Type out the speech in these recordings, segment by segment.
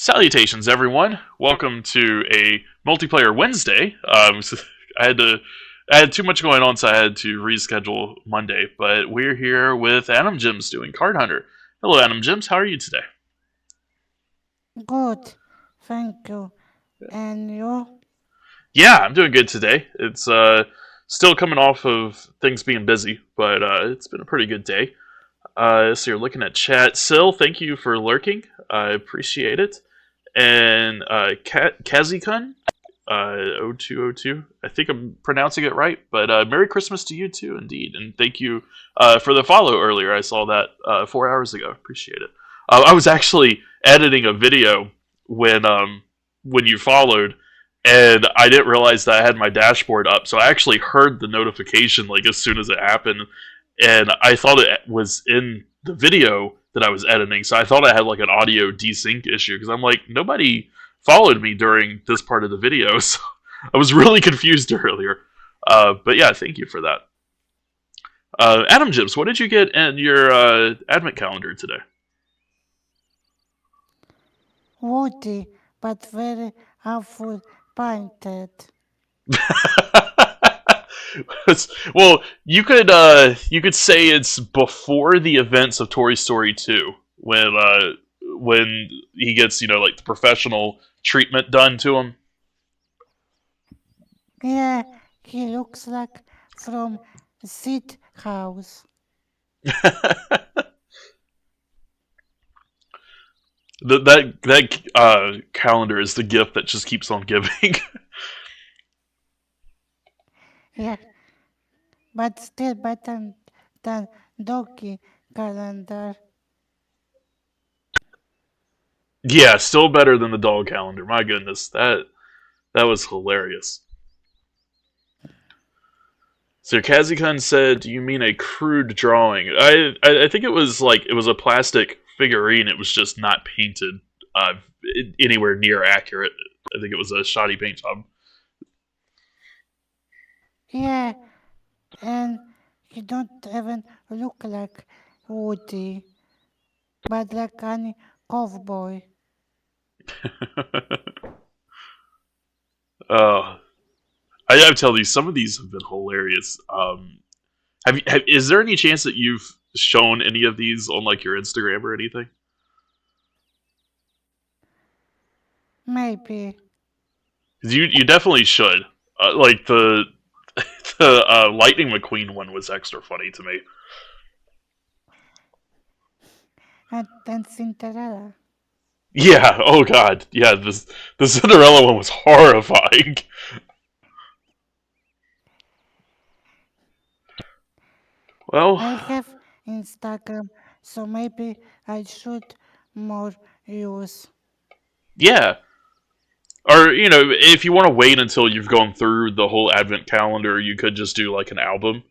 Salutations, everyone! Welcome to a multiplayer Wednesday. I had too much going on, so I had to reschedule Monday. But we're here with AnimGems doing Card Hunter. Hello, AnimGems. How are you today? Good, thank you. And you? Yeah, I'm doing good today. It's still coming off of things being busy, but it's been a pretty good day. So you're looking at chat. Sil, thank you for lurking. I appreciate it. And Kazikun, 0202. I think I'm pronouncing it right, but Merry Christmas to you too, indeed. And thank you for the follow earlier. I saw that 4 hours ago. Appreciate it. I was actually editing a video when you followed, and I didn't realize that I had my dashboard up. So I actually heard the notification like as soon as it happened, and I thought it was in the video that I was editing. So I thought I had like an audio desync issue because I'm like, nobody followed me during this part of the video. So I was really confused earlier. But yeah, thank you for that. Adam Jibs, what did you get in your advent calendar today? Woody, but very awful painted. Well, you could say it's before the events of Toy Story 2 when he gets like the professional treatment done to him. Yeah, he looks like from Sid House. That calendar is the gift that just keeps on giving. Yeah, but still better than Doggy calendar. Yeah, still better than the dog calendar. My goodness, that was hilarious. So Kazikun said, "Do you mean a crude drawing?" I think it was a plastic figurine. It was just not painted uh, anywhere near accurate. I think it was a shoddy paint job. Yeah, and he don't even look like Woody, but like any cowboy. uh, I have to tell you, some of these have been hilarious. Is there any chance that you've shown any of these on like your Instagram or anything? Maybe. 'Cause you definitely should. Like the Lightning McQueen one was extra funny to me. And then Cinderella. Yeah. Oh God. Yeah. The Cinderella one was horrifying. Well, I have Instagram, so maybe I should more use. yeah. Or if you want to wait until you've gone through the whole Advent calendar, you could just do like an album.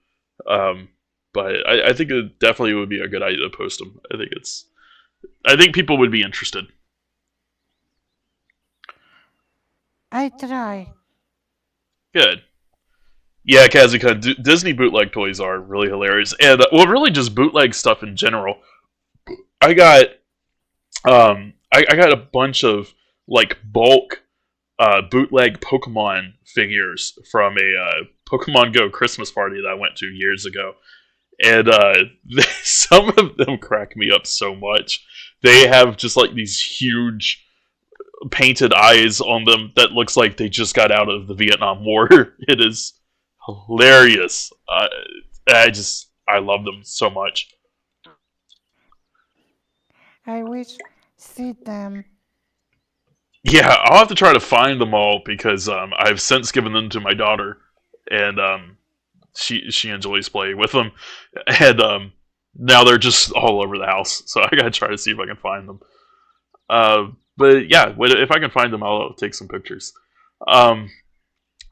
Um, but I think it definitely would be a good idea to post them. I think people would be interested. I try. Good. Yeah, Kazuka, Disney bootleg toys are really hilarious, and well, really just bootleg stuff in general. I got I got a bunch of like bulk bootleg Pokemon figures from a Pokemon Go Christmas party that I went to years ago, and some of them crack me up so much. They have just like these huge painted eyes on them that looks like they just got out of the Vietnam War. It is hilarious. I love them so much. I wish see them. Yeah, I'll have to try to find them all because I've since given them to my daughter, and she enjoys playing with them, and now they're just all over the house. So I gotta try to see if I can find them. Uh, but yeah, if I can find them, I'll take some pictures. Um,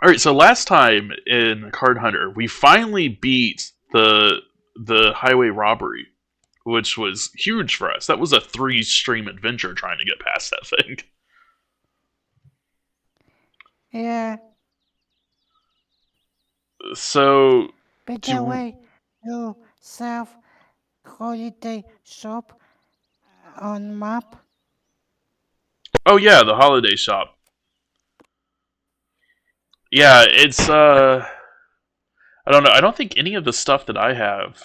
all right, so last time in Card Hunter, we finally beat the highway robbery, which was huge for us. That was a 3 stream adventure trying to get past that thing. Yeah. So By the to way, you self holiday shop on map. Oh yeah, the holiday shop. Yeah, it's I don't know. I don't think any of the stuff that I have.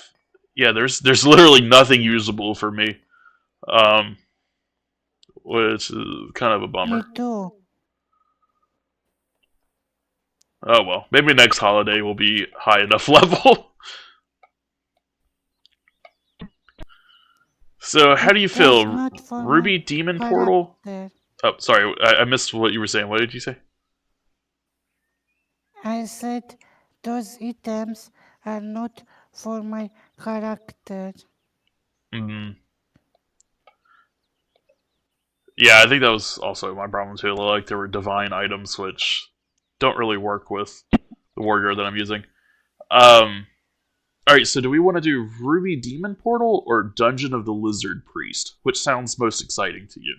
Yeah, there's literally nothing usable for me. Um, which is kind of a Me bummer. too. Oh well, maybe next holiday will be high enough level. So, how It do you was feel? not for my Ruby Demon Portal? character. Oh, sorry, I missed what you were saying. What did you say? I said those items are not for my character. Mm, yeah, I think that was also my problem too. Like there were divine items which don't really work with the warrior that I'm using. Um, all right, so do we want to do Ruby Demon Portal or Dungeon of the Lizard Priest? Which sounds most exciting to you?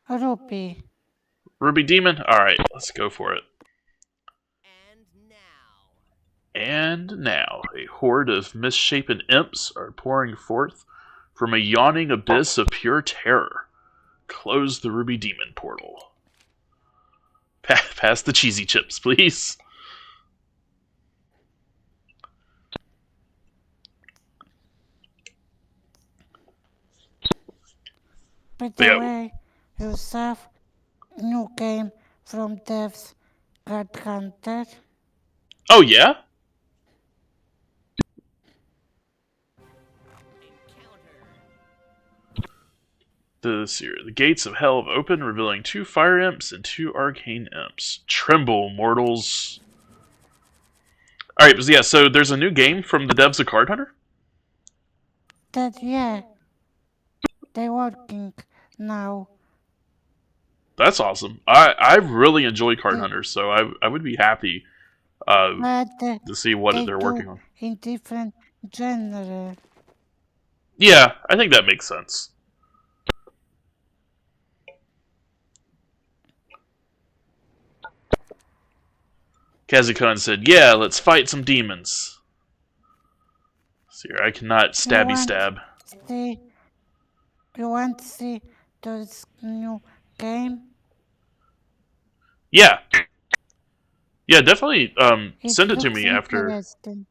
Ruby. Ruby Demon? All right, let's go for it. And now, a horde of misshapen imps are pouring forth from a yawning abyss of pure terror. Close the Ruby Demon portal. Pass the cheesy chips, please. By But the yeah. way, you saw new game from devs God Hunter. Oh yeah. The gates of hell have opened, revealing two fire imps and two arcane imps. Tremble, mortals! All right, but yeah. So there's a new game from the devs of Card Hunter. That yeah, they working now. That's awesome. I really enjoy Card They, Hunter, so I would be happy uh, but to see what they they're do working on. in different genre. Yeah, I think that makes sense. Kazukan said, "Yeah, let's fight some demons." See here, I cannot You stabby want stab. see you want see this new game? Yeah, yeah, definitely. It Send it to looks me after. interesting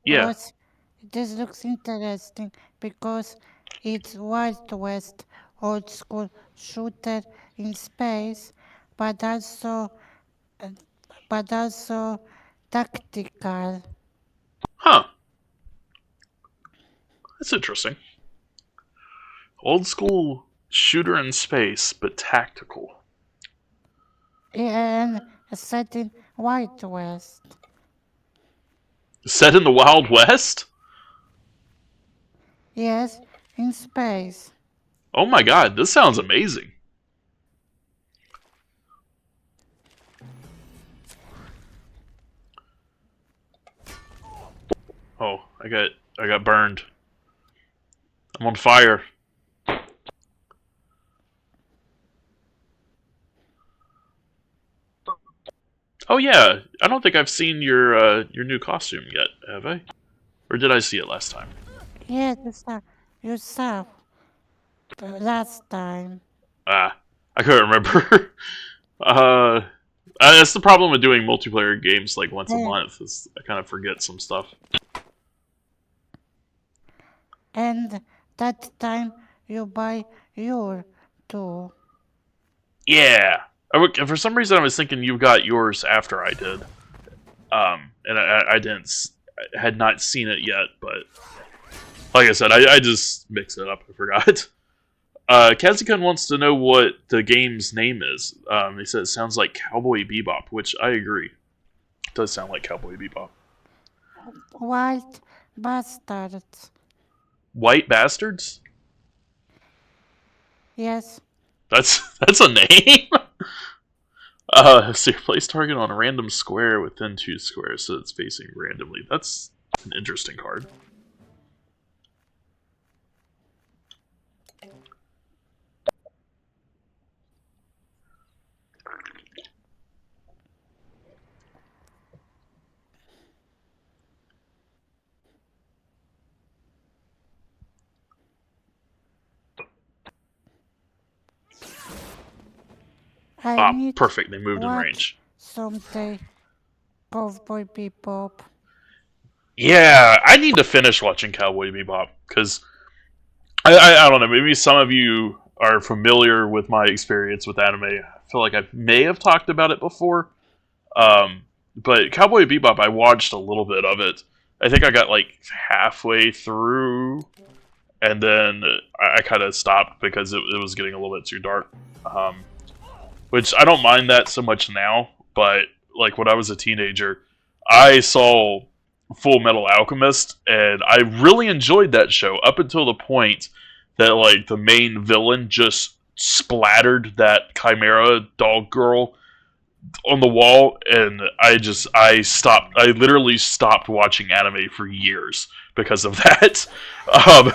Yeah, because this looks interesting because it's Wild West old school shooter in space, but also uh, but also tactical. huh? That's interesting. Old school shooter in space, but tactical. And set in Wild West. Set in the Wild West? Yes, in space. Oh my god, this sounds amazing. Oh, I got burned. I'm on fire. Oh yeah, I don't think I've seen your new costume yet, have I? Or did I see it last time? Yes, you saw last time. Ah, I couldn't remember. uh, that's the problem with doing multiplayer games like once a And, month. Is I kind of forget some stuff. and that time you buy your too. Yeah. For some reason, I was thinking you got yours after I did. And I didn't, I had not seen it yet, but like I said, I just mixed it up. I forgot. Kazukan wants to know what the game's name is. He said it sounds like Cowboy Bebop, which I agree. It does sound like Cowboy Bebop. White bastards. White Bastards? Yes, That's a name. So you place target on a random square within two squares, so it's facing randomly. That's an interesting card. I Ah, need perfect. They moved in watch range. someday Cowboy Bebop. Yeah, I need to finish watching Cowboy Bebop because I don't know. Maybe some of you are familiar with my experience with anime. I feel like I may have talked about it before. Um, but Cowboy Bebop, I watched a little bit of it. I think I got like halfway through, and then I kind of stopped because it was getting a little bit too dark. Um, which I don't mind that so much now, but like when I was a teenager, I saw Full Metal Alchemist, and I really enjoyed that show up until the point that like the main villain just splattered that Chimera dog girl on the wall, and I literally stopped watching anime for years because of that. Um,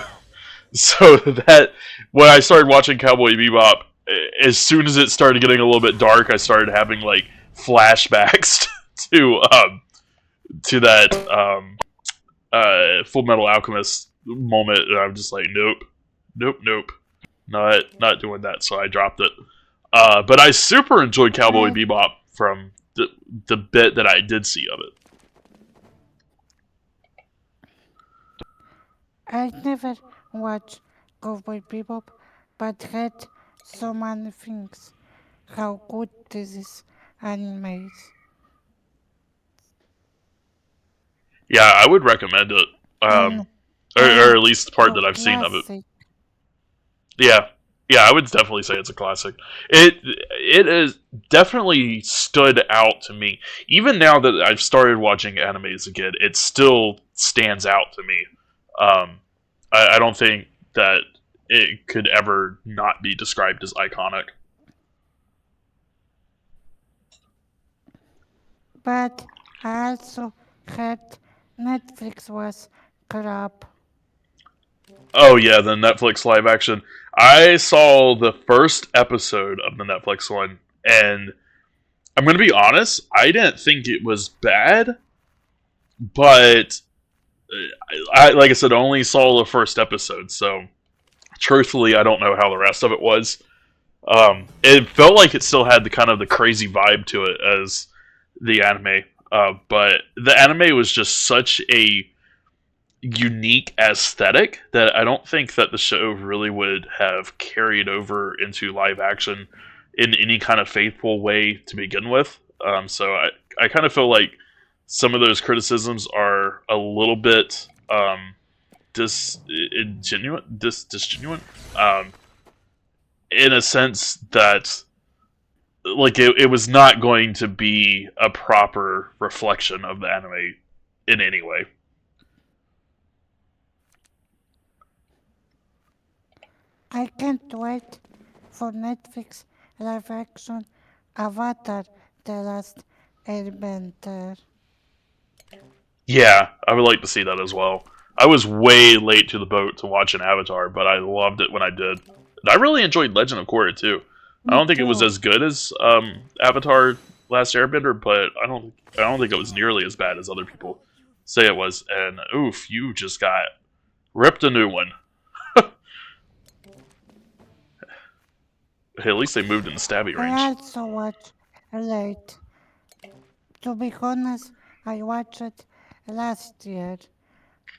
so that when I started watching Cowboy Bebop, as soon as it started getting a little bit dark, I started having like flashbacks to that Full Metal Alchemist moment, and I'm just like, nope, not doing that. So I dropped it. But I super enjoyed Cowboy I Bebop from the bit that I did see of it. I never watched Cowboy Bebop, but heard so many things. How good this is anime is. Yeah, I would recommend it, And or oh, at least the part a that I've seen of it. classic. Yeah, yeah, I would definitely say it's a classic. It is definitely stood out to me. Even now that I've started watching animes again, it still stands out to me. I don't think that it could ever not be described as iconic. But I also heard Netflix was crap. Oh yeah, the Netflix live action. I saw the first episode of the Netflix one, and I'm gonna be honest. I didn't think it was bad, but I like I said, only saw the first episode, so truthfully, I don't know how the rest of it was. It felt like it still had the kind of the crazy vibe to it as the anime, but the anime was just such a unique aesthetic that I don't think that the show really would have carried over into live action in any kind of faithful way to begin with. So I kind of feel like some of those criticisms are a little bit disgenuine, in a sense that like it was not going to be a proper reflection of the anime in any way. I can't wait for Netflix live action Avatar The Last Airbender. Yeah, I would like to see that as well. I was way late to the boat to watch an Avatar, but I loved it when I did. And I really enjoyed Legend of Korra too. I Me don't think it was too. as good as Avatar: Last Airbender, but I don't think it was nearly as bad as other people say it was. And oof, you just got ripped a new one. Hey, at least they moved in the stabby I range. also watch late. To be honest, I watched it last year,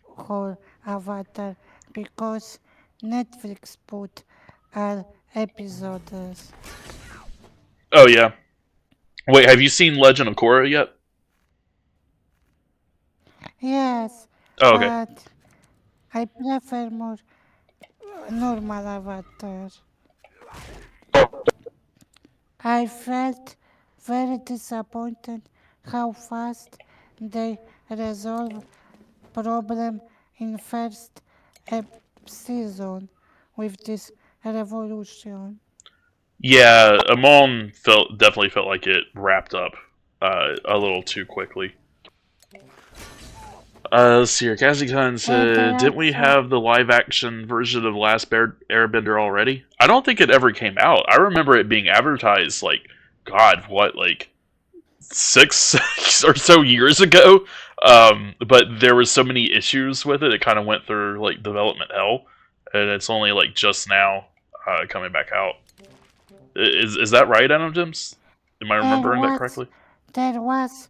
whole Avatar, because Netflix put all episodes. Oh yeah. Wait, have you seen Legend of Korra yet? Yes, Oh, okay. but I prefer more normal Avatar. I felt very disappointed how fast they resolve problem in first season with this revolution. Yeah, Amon definitely felt like it wrapped up a little too quickly. Let's see here. Kazi-kun And said, I "Didn't we also, have the live-action version of Last Airbender already?" I don't think it ever came out. I remember it being advertised like, God, what, like six or so years ago. But there was so many issues with it. It kind of went through like development hell, and it's only like just now coming back out. Is that right, AnimGems? Am I There remembering that was, correctly? there was,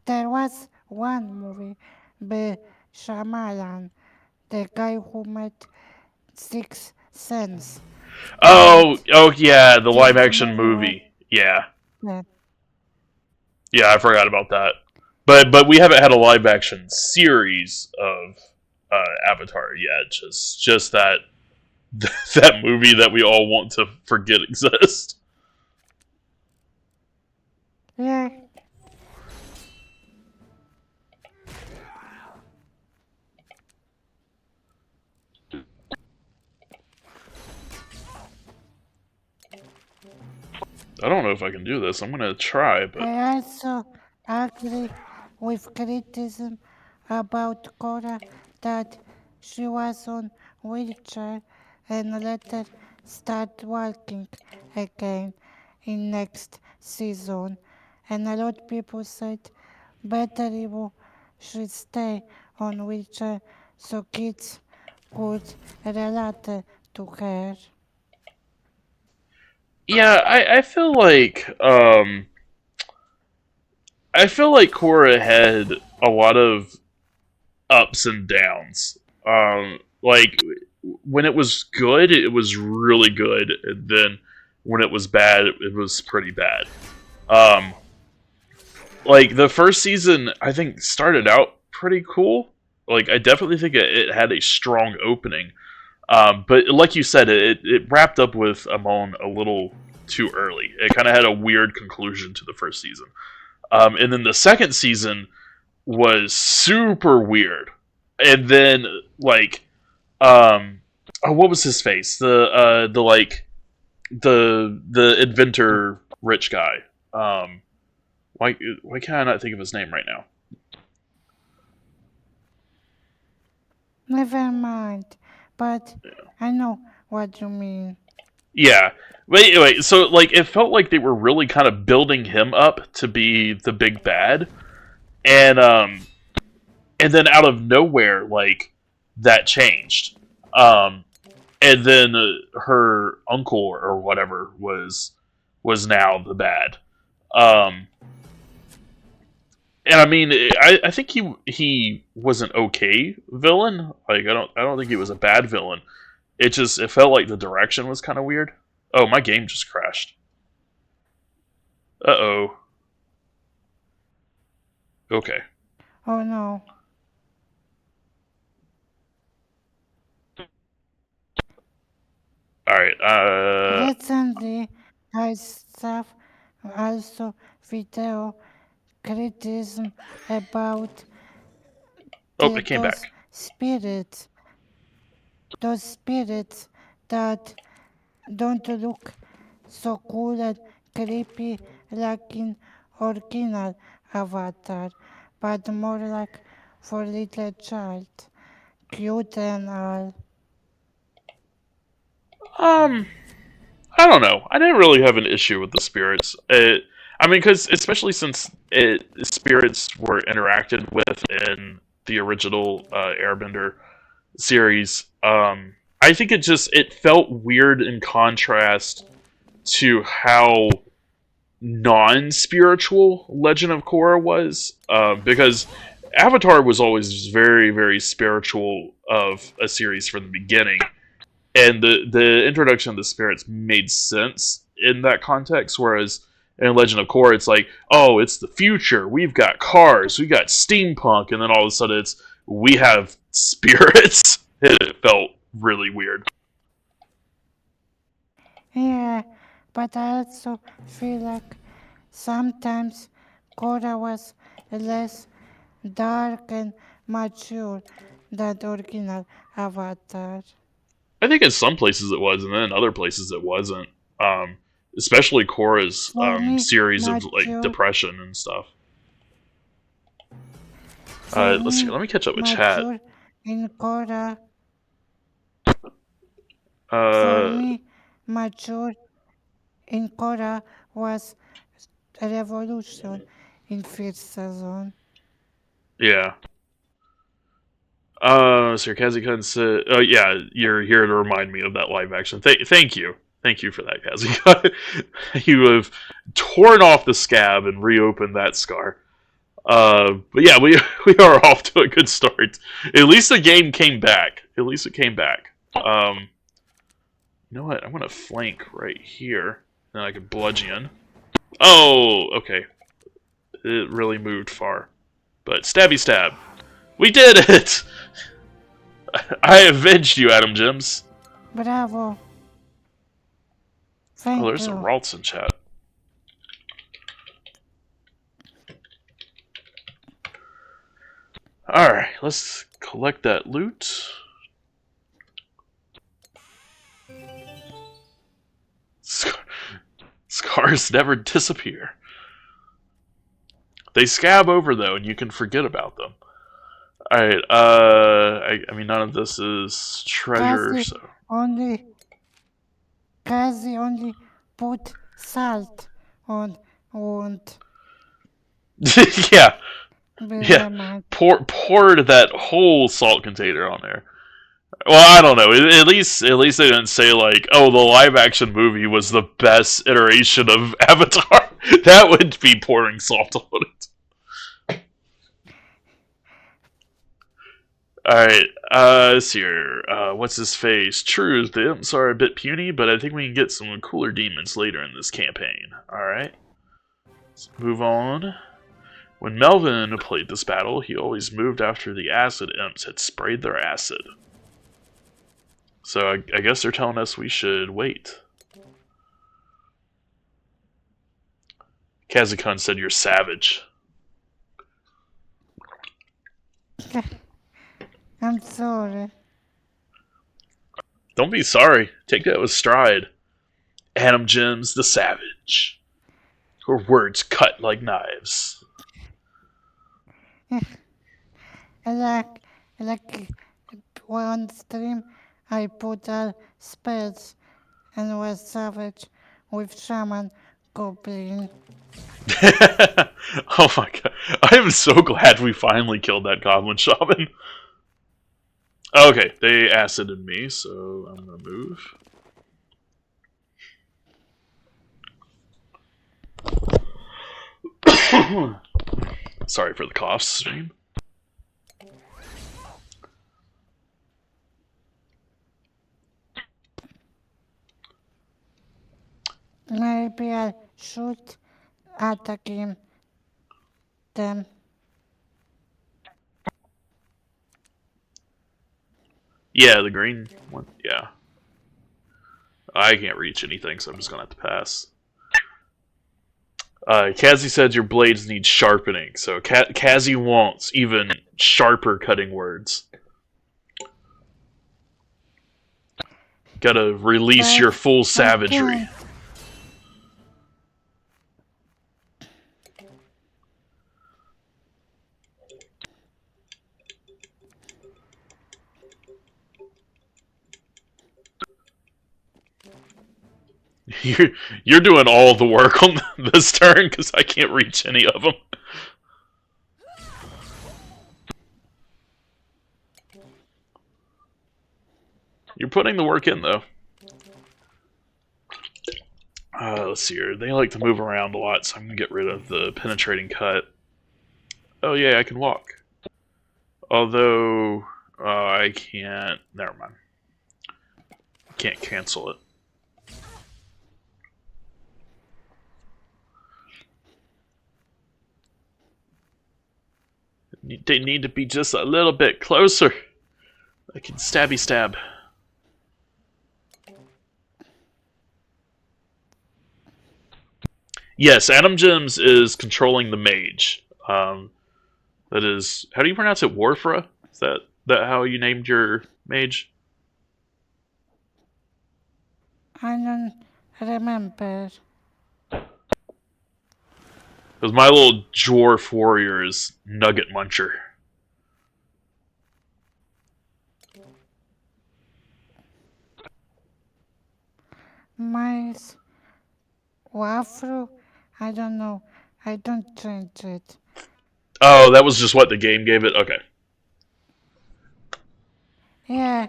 there was one movie by Shyamalan, the guy who made Six Sense, Oh, but oh yeah, the live this action movie was movie. Yeah, bad. yeah, I forgot about that. But we haven't had a live action series of Avatar yet. Just that that movie that we all want to forget exists. Yeah, I don't know if I can do this. I'm gonna try, but I also agree with criticism about Cora that she was on wheelchair and later start walking again in next season. And a lot of people said better Ivo should stay on wheelchair so kids could relate to her. yeah, I feel like Korra had a lot of ups and downs. Like when it was good, it was really good, and then when it was bad, it was pretty bad. Um, like the first season, I think started out pretty cool. Like I definitely think it had a strong opening. But like you said, it wrapped up with Amon a little too early. It kind of had a weird conclusion to the first season. And then the second season was super weird. And then like oh, what was his face? The like the inventor rich guy. Why can I not think of his name right now? Never mind, but I know what you mean. Yeah. But anyway, so like it felt like they were really kind of building him up to be the big bad, and and then out of nowhere, like that changed. Um, and then her uncle or whatever was now the bad. Um, and I mean, I think he was an okay villain. Like I don't think he was a bad villain. It felt like the direction was kind of weird. Oh, my game just crashed. Uh oh. Okay. Oh no. All right. Recently, I saw also video criticism about Oh, it came those back. spirits that don't look so cool and creepy like in original Avatar, but more like for little child, cute and all. Um, I don't know. I didn't really have an issue with the spirits. I mean, because especially since spirits were interacted with in the original Airbender series, I think it felt weird in contrast to how non-spiritual Legend of Korra was, because Avatar was always very spiritual of a series from the beginning, and the introduction of the spirits made sense in that context. Whereas in Legend of Korra, it's like, oh, it's the future. We've got cars, we got steampunk, and then all of a sudden it's we have spirits. It felt really weird. Yeah, but I also feel like sometimes Korra was less dark and mature than the original Avatar. I think in some places it was, and then in other places it wasn't. Um, Especially Korra's For me, series of like mature, depression and stuff. for Let's see. me, Let me catch up with chat. mature in Korra, for Uh, me, mature in Korra was a revolution in first season. yeah. Sarcastic said, "Oh yeah, you're here to remind me of that live action. Thank you. Thank you for that, Kazi. You have torn off the scab and reopened that scar. But yeah, we are off to a good start. At least the game came back. At least it came back. You know what? I'm gonna flank right here. Then I can bludgeon. Oh, okay. It really moved far. But stabby stab. We did it! I avenged you, AnimGems. Bravo. Oh, Thank there's some you. Ralts in chat. Alright, let's collect that loot. Scars never disappear. They scab over, though, and you can forget about them. Alright, I mean, none of this is treasure, Kazi so... only Kazi only put salt on and yeah, yeah. very much. Poured that whole salt container on there. Well, I don't know. At least they didn't say like, "Oh, the live action movie was the best iteration of Avatar." That would be pouring salt on it. All right. Let's see here. What's his face? True, the imps are a bit puny, but I think we can get some cooler demons later in this campaign. All right. Let's move on. When Melvin played this battle, he always moved after the acid imps had sprayed their acid. So I guess they're telling us we should wait. Kazakun said you're savage. I'm sorry. Don't be sorry. Take that with stride. AnimGems the savage. Her words cut like knives. I like one stream I put all spells and was savage with shaman goblin. Oh my god. I am so glad we finally killed that goblin shaman. Okay, they acided me, so I'm gonna move. Sorry for the cough stream. Maybe I'll shoot attack him them. Yeah, the green one. Yeah. I can't reach anything, so I'm just gonna have to pass. Kazi said your blades need sharpening, so Kazi wants even sharper cutting words. Gotta release your But full I savagery. can't. You're doing all the work on this turn because I can't reach any of them. You're putting the work in though. Let's see here. They like to move around a lot, so I'm gonna get rid of the penetrating cut. Oh yeah, I can walk. Although I can't. Never mind. Can't cancel it. They need to be just a little bit closer. I can stabby stab. Yes, AnimGems is controlling the mage. That is, how do you pronounce it? Warfra? Is that how you named your mage? I don't remember. Because my little dwarf warrior is Nugget Muncher. Mine's Wafru? I don't know. I don't change it. Oh, that was just what the game gave it? Okay. Yeah,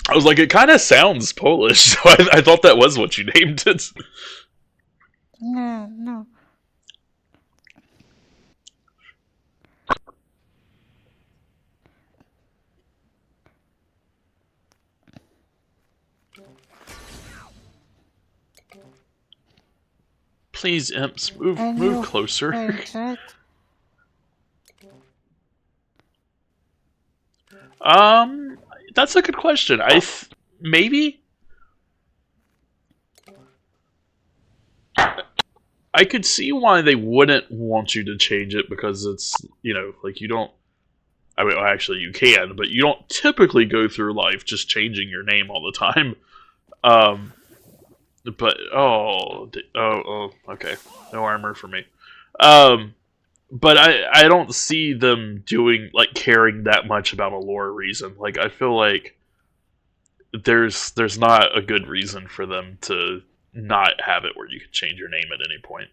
I was like, it kind of sounds Polish, so I thought that was what you named it. No, no. Please, imps, move And move you closer. change it. um, that's a good question. Maybe I could see why they wouldn't want you to change it because it's like you don't. I mean, well, actually, you can, but you don't typically go through life just changing your name all the time. Um, but okay, no armor for me. Um, but I don't see them doing like caring that much about a lore reason. Like I feel like there's not a good reason for them to not have it where you can change your name at any point.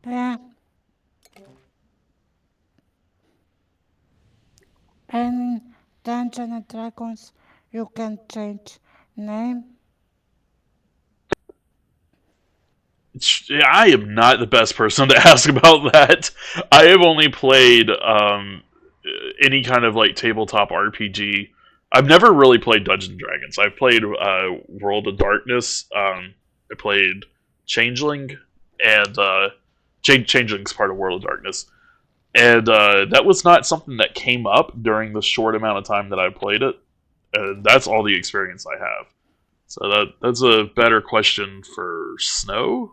Yeah. And in Dungeons and Dragons, you can change name. I am not the best person to ask about that. I have only played any kind of like tabletop RPG. I've never really played Dungeons and Dragons. I've played World of Darkness. I played Changeling, and Changeling's part of World of Darkness, and that was not something that came up during the short amount of time that I played it. And that's all the experience I have. So that's a better question for Snow.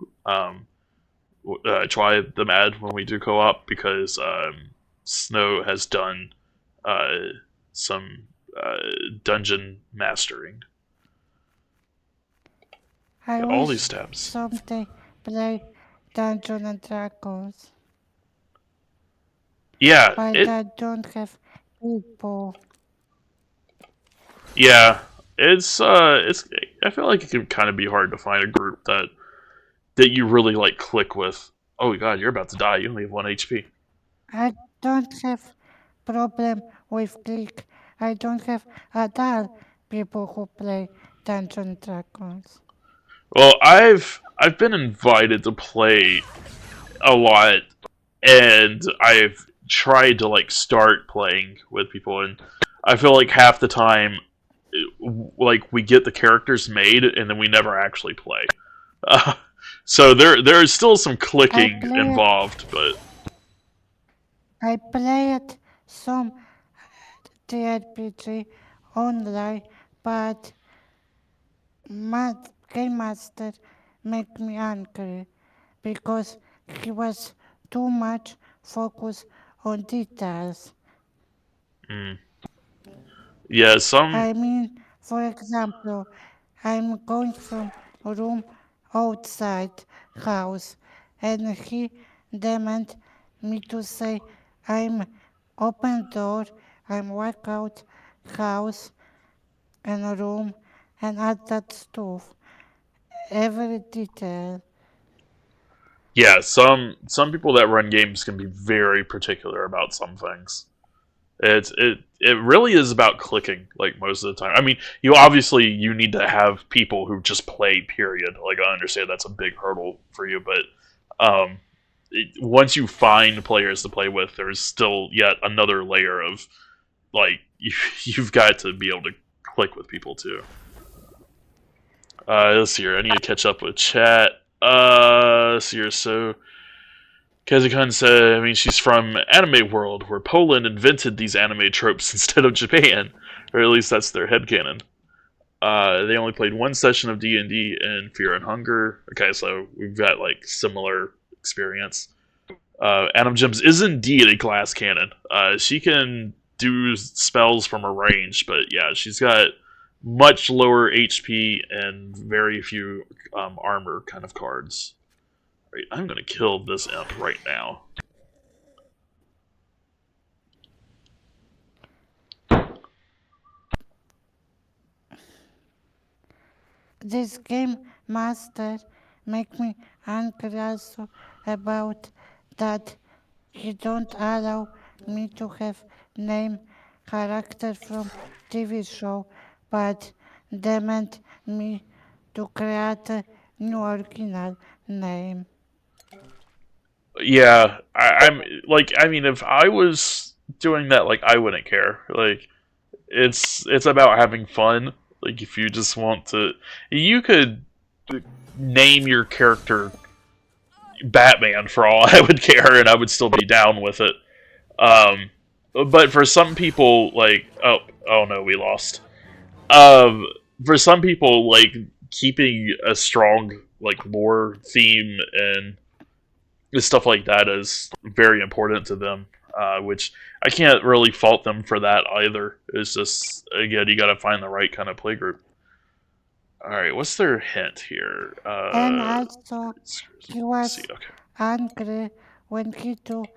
Try the ad when we do co-op because Snow has done uh, some dungeon mastering. I Yeah, all wish these tabs. someday play Dungeons and Dragons, Yeah, but it. I don't have people. Yeah, it's. I feel like it can kind of be hard to find a group that you really like click with. Oh god, you're about to die. You only have 1 HP. I don't have problem with click. I don't have at all people who play Dungeons and Dragons. Well, I've been invited to play a lot, and I've tried to like start playing with people, and I feel like half the time, like we get the characters made, and then we never actually play. Uh, so there is still some I clicking play it. involved, but I played some TRPG online, but Game Master made me angry because he was too much focused on details. mm, yeah, some I mean, for example, I'm going from a room outside house and he demanded me to say I'm open door, I'm walk out house and a room and add that stuff. Every detail. some people that run games can be very particular about some things. It really is about clicking like most of the time. I mean, you need to have people who just play. Period. Like I understand that's a big hurdle for you, but once you find players to play with, there's still yet another layer of like you've got to be able to click with people too. Let's see here. I need to catch up with chat. Let's see here. So Kazakun said, I mean, she's from anime world, where Poland invented these anime tropes instead of Japan, or at least that's their headcanon. They only played one session of D&D in Fear and Hunger. Okay, so we've got like similar experience. AnimGems is indeed a glass cannon. She can do spells from a range, but yeah, she's got much lower HP and very few armor kind of cards. Right, I'm gonna kill this imp right now. This game master make me angry also about that he don't allow me to have name character from TV show, but demand me to create a new original name. Yeah, I'm like, I mean, if I was doing that, like, I wouldn't care. Like, it's about having fun. Like, if you just want to, you could name your character Batman for all I would care, and I would still be down with it. Um, but for some people, like, oh no, we lost. Um, for some people, like, keeping a strong like lore theme and stuff like that is very important to them. Which I can't really fault them for that either. It's just, again, you got to find the right kind of playgroup. All right, what's their hint here? And also, he See, was okay. angry when he do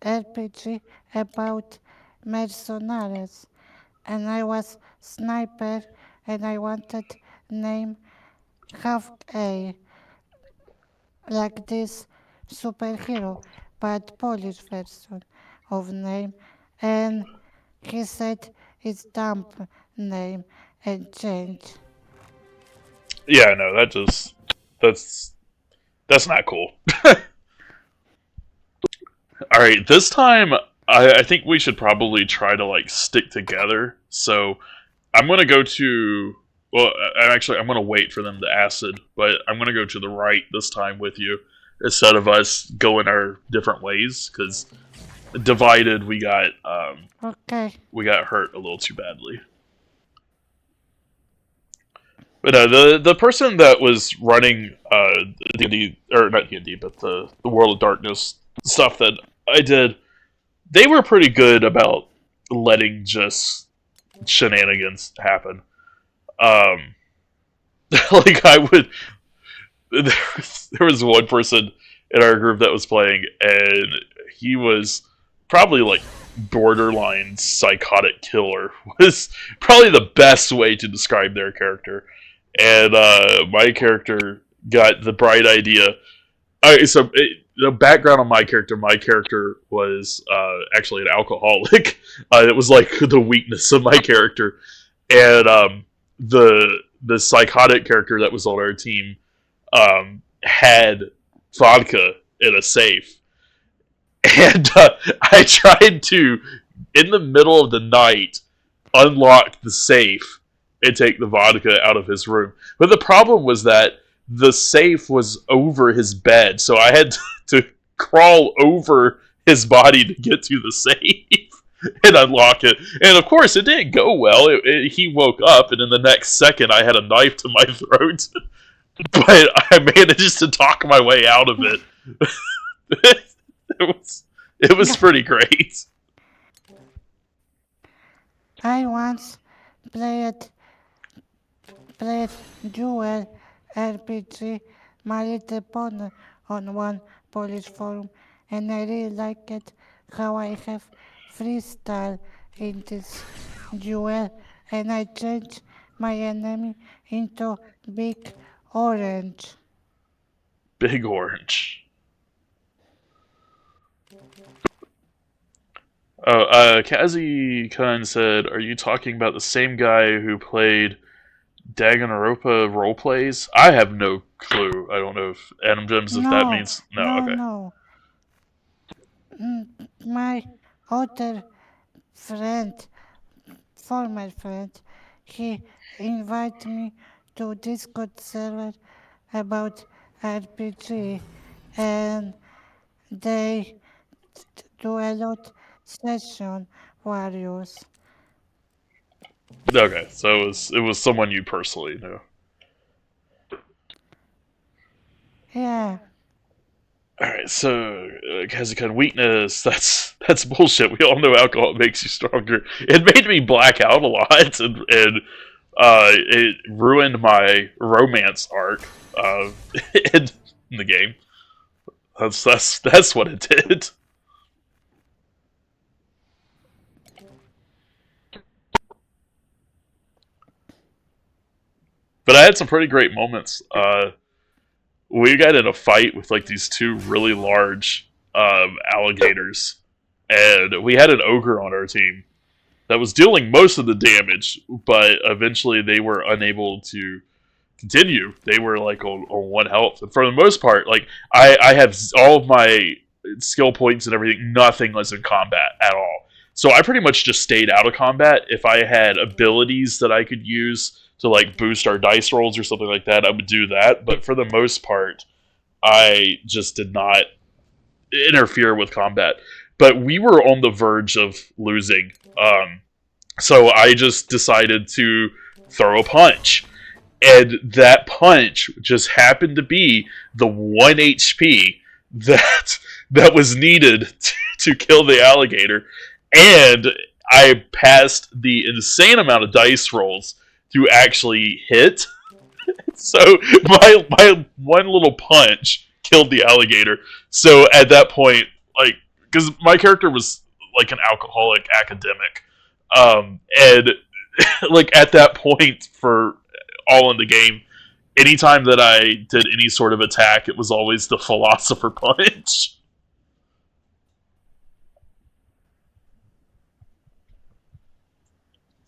RPG about mercenaries, and I was sniper, and I wanted name half A like this superhero, but Polish version of name, and he said it's dumb name and change. Yeah, no, that's that's not cool. All right, this time I think we should probably try to like stick together. So I'm gonna go to. Well, actually, I'm gonna wait for them to acid, but I'm gonna go to the right this time with you instead of us going our different ways. Because divided, Okay, we got hurt a little too badly. But the person that was running D&D, or not D&D, but the World of Darkness stuff that I did, they were pretty good about letting just shenanigans happen. Um, like I would, there was one person in our group that was playing, and he was probably like borderline psychotic killer was probably the best way to describe their character. And my character got the bright idea. The background on my character was actually an alcoholic. It was like the weakness of my character, and the psychotic character that was on our team had vodka in a safe, and I tried to, in the middle of the night, unlock the safe and take the vodka out of his room. But the problem was that the safe was over his bed, so I had to crawl over his body to get to the safe and unlock it. And of course, it didn't go well. He woke up, and in the next second, I had a knife to my throat. But I managed to talk my way out of it. It was pretty great. I once played played dual RPG My Little Pony on one Polish forum, and I really like it how I have freestyle in this duel, and I change my enemy into big orange. Big Orange. Oh, Kazi Khan said, "Are you talking about the same guy who played Danganronpa role plays?" I have no clue. I don't know if AnimGems, if that No, means no. no, Okay, no. My other friend, former friend, he invited me to Discord server about RPG, and they do a lot session warriors. okay. So it was someone you personally knew. Yeah, All right, so Kazi Khan weakness. That's bullshit. We all know alcohol makes you stronger. It made me black out a lot, and it ruined my romance arc uh, in the game. That's what it did. But I had some pretty great moments. We got in a fight with like these two really large alligators, and we had an ogre on our team. that was dealing most of the damage, but eventually they were unable to continue. They were like on one health, and for the most part, like I have all of my skill points and everything. Nothing was in combat at all. So I pretty much just stayed out of combat. If I had abilities that I could use to like boost our dice rolls or something like that, I would do that. But for the most part, I just did not interfere with combat. But we were on the verge of losing. So I just decided to throw a punch. And that punch just happened to be the 1 HP that that was needed to kill the alligator. And I passed the insane amount of dice rolls to actually hit. So my one little punch killed the alligator. So at that point, like, because my character was like an alcoholic academic, and like at that point for all in the game, anytime that I did any sort of attack, it was always the philosopher punch.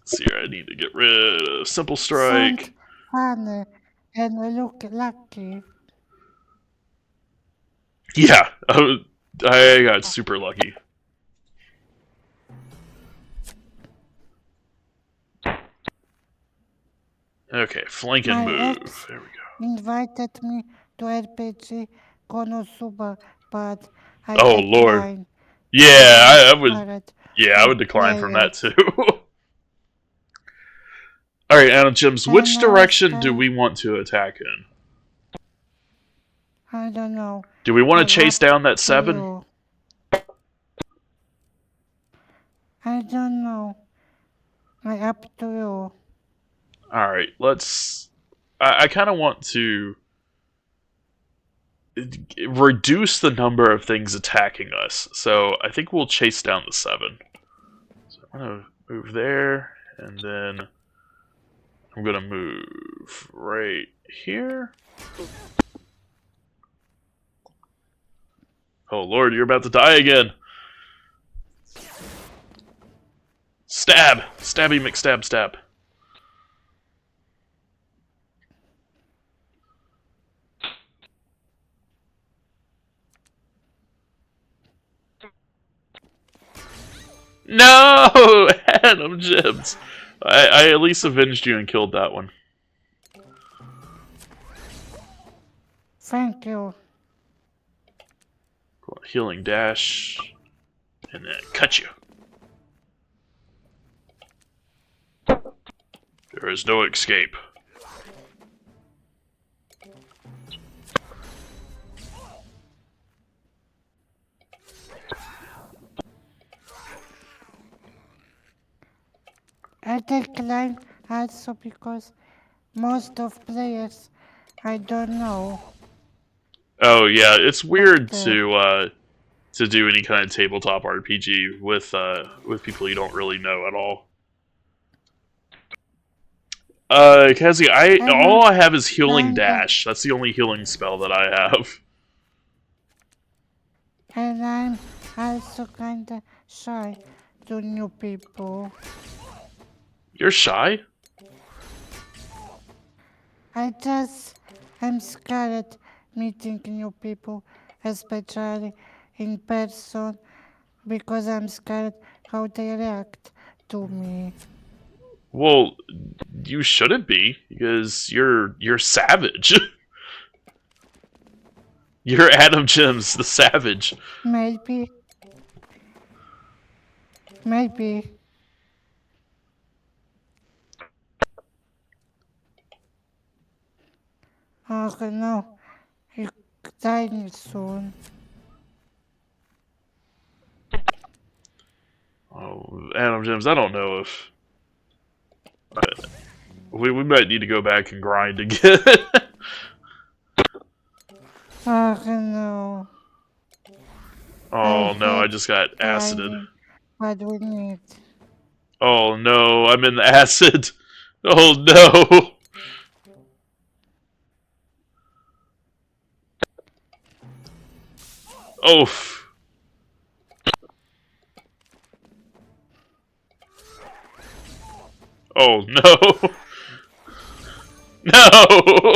Let's see here, I need to get rid of simple Sound strike. funny and look lucky. Yeah, I got super lucky. Okay, flank and My move. ex There we go. invited me to RPG Konosuba, but I Oh lord. declined. Yeah, I was I would. scared Yeah, I of would decline from that players. too. All right, AnimGems. Which And I was direction do scared. we want to attack in? I don't know. Do we want to I chase up down that to 7? you. I don't know. I up to you. All right, let's. I kind of want to reduce the number of things attacking us. So I think we'll chase down the 7. So I'm gonna move there, and then I'm gonna move right here. Oh lord, you're about to die again. Stab! Stabby McStab stab. No! AnimGems! I at least avenged you and killed that one. Thank you. Cool. Healing dash. And then cut you. There is no escape. I decline also because most of players I don't know. Oh yeah, it's But weird to do any kind of tabletop RPG with people you don't really know at all. Kazi, and all I'm I have is healing kinda dash. That's the only healing spell that I have. and I'm also kinda shy to new people. You're shy? I just am scared meeting new people, especially in person, because I'm scared how they react to me. Well, you shouldn't be because you're savage. You're AnimGems the savage. Maybe, maybe. Oh no, you dying soon. Oh, AnimGems, I don't know if we might need to go back and grind again. Oh no, I Oh no, I hate just got acided. grinding, but we need. Oh no, I'm in the acid. Oh no. Oh. Oh no! No!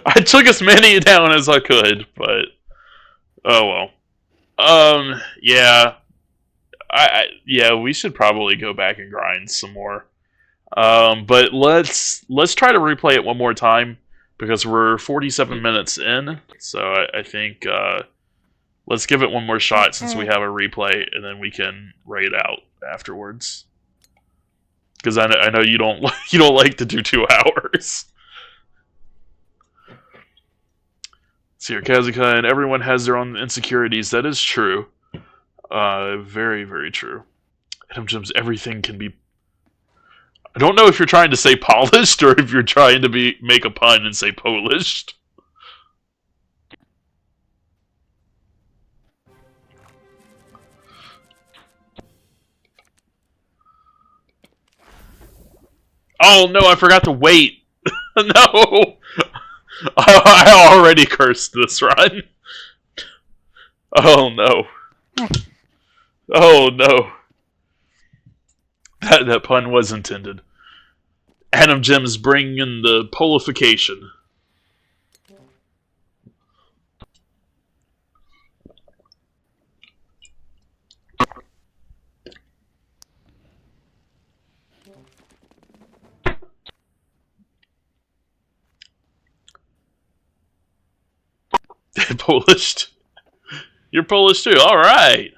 I took as many down as I could, but oh well. Yeah, yeah, we should probably go back and grind some more. But let's try to replay it one more time because we're 47 minutes in. So I think let's give it one more shot since we Okay. have a replay, and then we can rate out afterwards. Because I know you don't you don't like to do 2 hours. So here, Kazuka, and everyone has their own insecurities. That is true. Very, very true. AnimGems, everything can be. I don't know if you're trying to say polished or if you're trying to make a pun and say polished. Oh no, I forgot to wait. No, I already cursed this run. Oh no. Oh no. That pun was intended. AnimGems bring in the polification. Polished. You're Polish too. All right.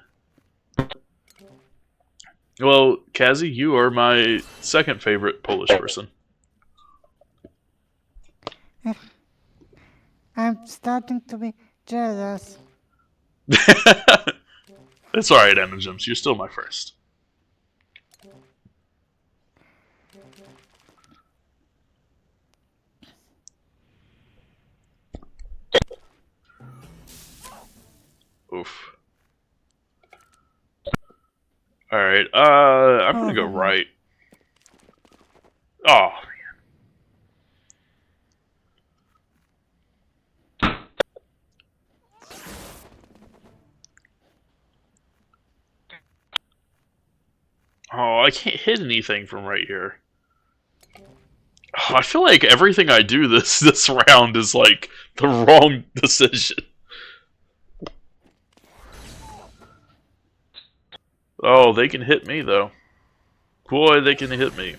Well, Kazi, you are my second favorite Polish person. I'm starting to be jealous. It's alright, AnimGems. You're still my first. Oof. Alright, I'm gonna go right. Oh, oh, I can't hit anything from right here. Oh, I feel like everything I do this round is like the wrong decision. Oh, they can hit me though. Boy, they can hit me.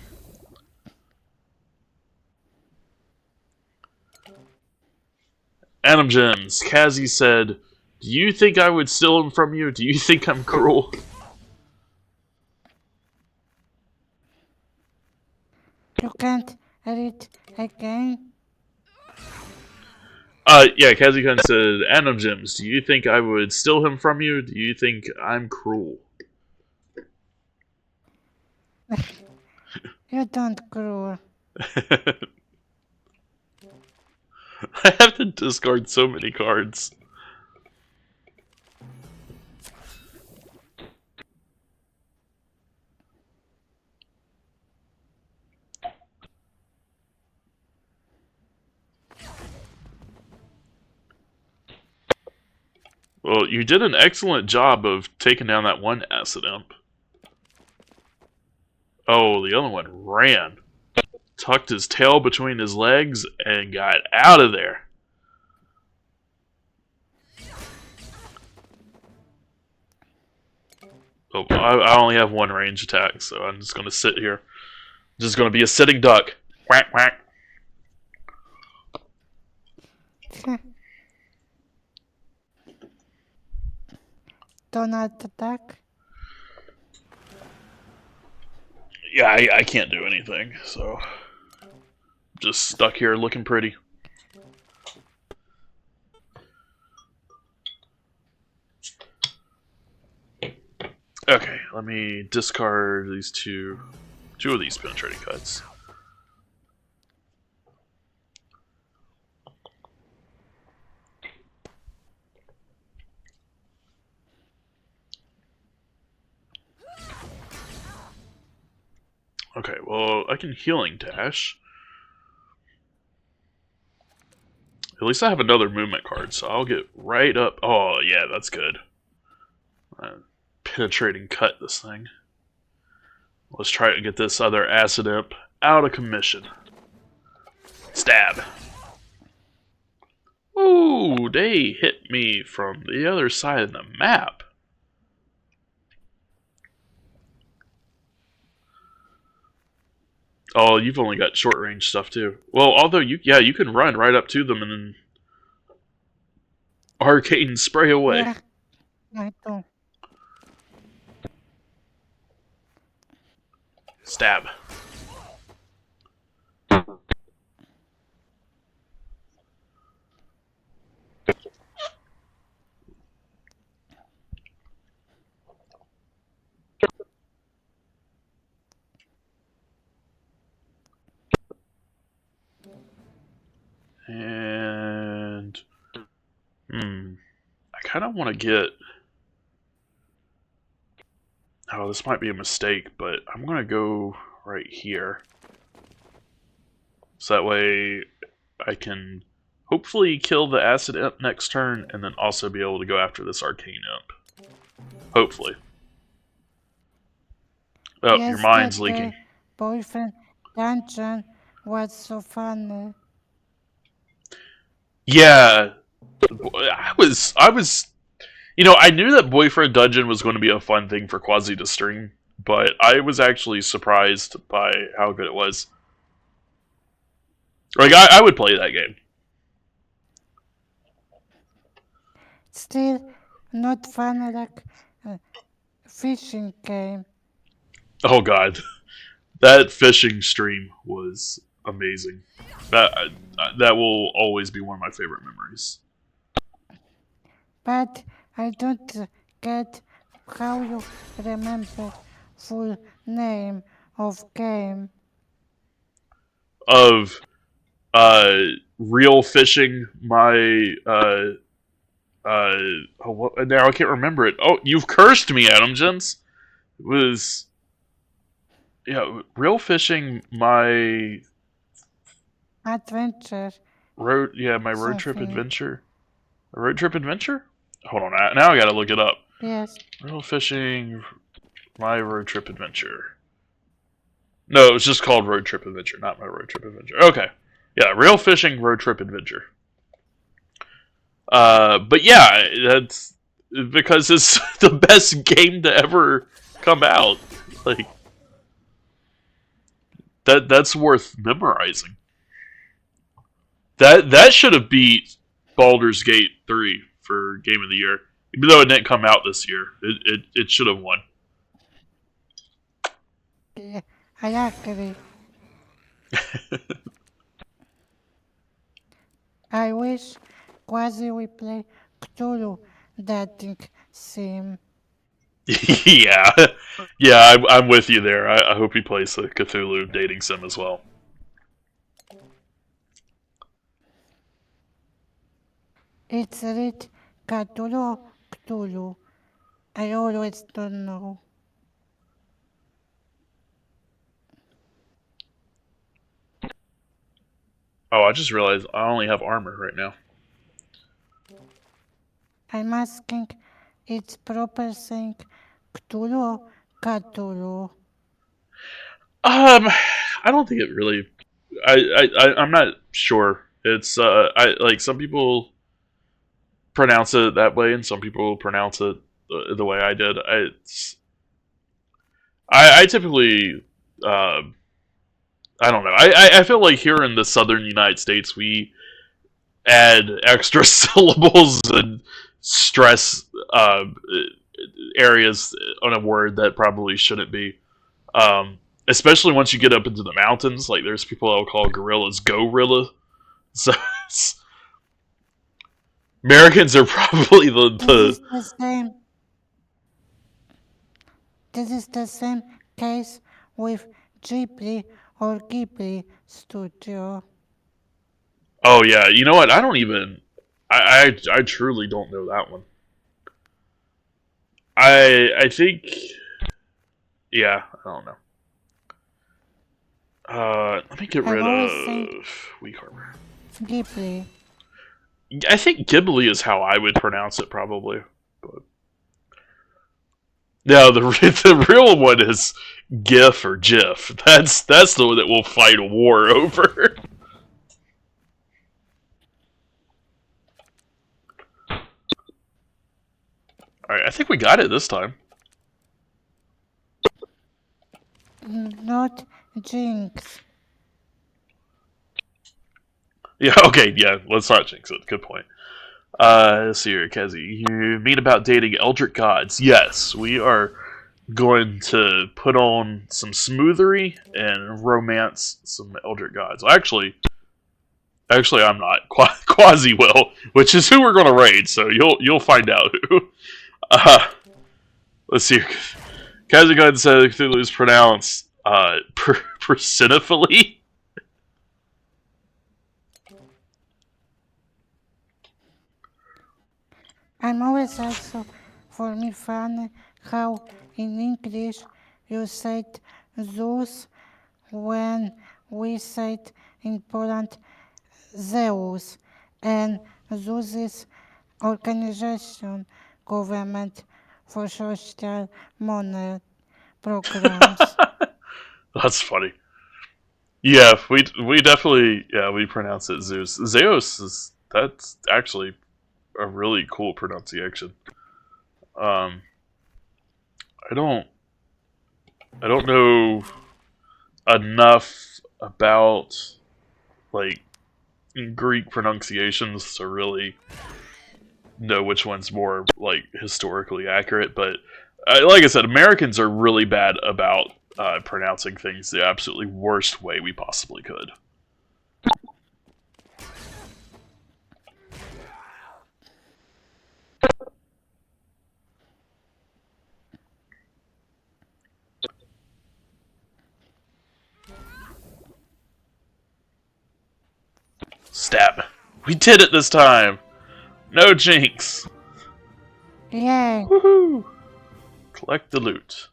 AnimGems, Kazi said, "Do you think I would steal him from you? Do you think I'm cruel?" You can't read again? Yeah, Kazi-kun said, AnimGems, do you think I would steal him from you? Do you think I'm cruel? You don't cruel. I have to discard so many cards. Well, you did an excellent job of taking down that one acid imp. Oh, the other one ran. Tucked his tail between his legs and got out of there. Oh, I only have one range attack, so I'm just going to sit here. Just going to be a sitting duck. Quack, quack. Donald attack? Yeah, I can't do anything, so just stuck here looking pretty. Okay, let me discard these two of these penetrating cuts. Okay, well, I can healing dash. At least I have another movement card, so I'll get right up. Oh, yeah, that's good. Penetrating cut this thing. Let's try to get this other acid imp out of commission. Stab. Ooh, they hit me from the other side of the map. Oh, you've only got short range stuff too. Well, although you can run right up to them and then arcane spray away. Yeah, I do. Stab. And I kind of want to get. Oh, this might be a mistake, but I'm gonna go right here, so that way I can hopefully kill the acid imp next turn, and then also be able to go after this arcane imp. Hopefully. Oh, your mind's leaking. Yesterday, boyfriend dungeon was so fun. Yeah, I was, I knew that Boyfriend Dungeon was going to be a fun thing for Quasi to stream, but I was actually surprised by how good it was. Like, I would play that game. Still not fun like fishing game. Oh god, that fishing stream was amazing. That will always be one of my favorite memories. But I don't get how you remember full name of game. Of real fishing, my now I can't remember it. Oh, you've cursed me, AnimGems. It was real fishing, my Adventure my road trip something. adventure. A road trip adventure? Hold on, now I gotta look it up. Yes. Real fishing, my road trip adventure. No, it was just called Road Trip Adventure, not my Road Trip Adventure. Okay. Yeah, Real Fishing Road Trip Adventure. But yeah, that's because it's the best game to ever come out. Like that's worth memorizing. That should have beat Baldur's Gate 3 for Game of the Year. Even though it didn't come out this year, it should have won. Yeah, I agree. I wish Quasi we play Cthulhu dating sim. Yeah, yeah, I'm with you there. I hope he plays the Cthulhu dating sim as well. It's read Cthulhu Cthulhu. I always don't know. Oh, I just realized I only have armor right now. I'm asking it's proper saying Cthulhu Cthulhu. I don't think it really. I'm not sure. It's I like some people pronounce it that way, and some people pronounce it the way I did. I typically I don't know. I feel like here in the southern United States we add extra syllables and stress areas on a word that probably shouldn't be. Especially once you get up into the mountains, like there's people that will call gorillas gorilla. So Americans are probably This is the same. This is the same case with Ghibli or Ghibli Studio. oh yeah, you know what? I don't even. I truly don't know that one. I think yeah, I don't know. Let me get I've rid always said of weak armor. Ghibli. I think Ghibli is how I would pronounce it probably. But No, the the real one is GIF or GIF. That's the one that we'll fight a war over. All right, I think we got it this time. Not jinx. Yeah. Okay. Yeah. Let's not jinx it. Good point. Let's see here, Kezi. You mean about dating Eldritch gods? Yes, we are going to put on some smoothery and romance some Eldritch gods. Actually, I'm not. Quasi will, which is who we're going to raid. So you'll find out who. Uh, let's see. Kazagun said Cthulhu is pronounced persinophily. I'm always also for me funny how in English you said Zeus when we said in Poland Zeus, and Zeus is organization government for social money programs. That's funny. Yeah, we definitely we pronounce it Zeus. Zeus is that's actually a really cool pronunciation. Um, I don't I don't know enough about like Greek pronunciations to really know which one's more like historically accurate. But like I said, Americans are really bad about pronouncing things the absolutely worst way we possibly could. Stab. We did it this time. No jinx. Yay! Woohoo! Collect the loot.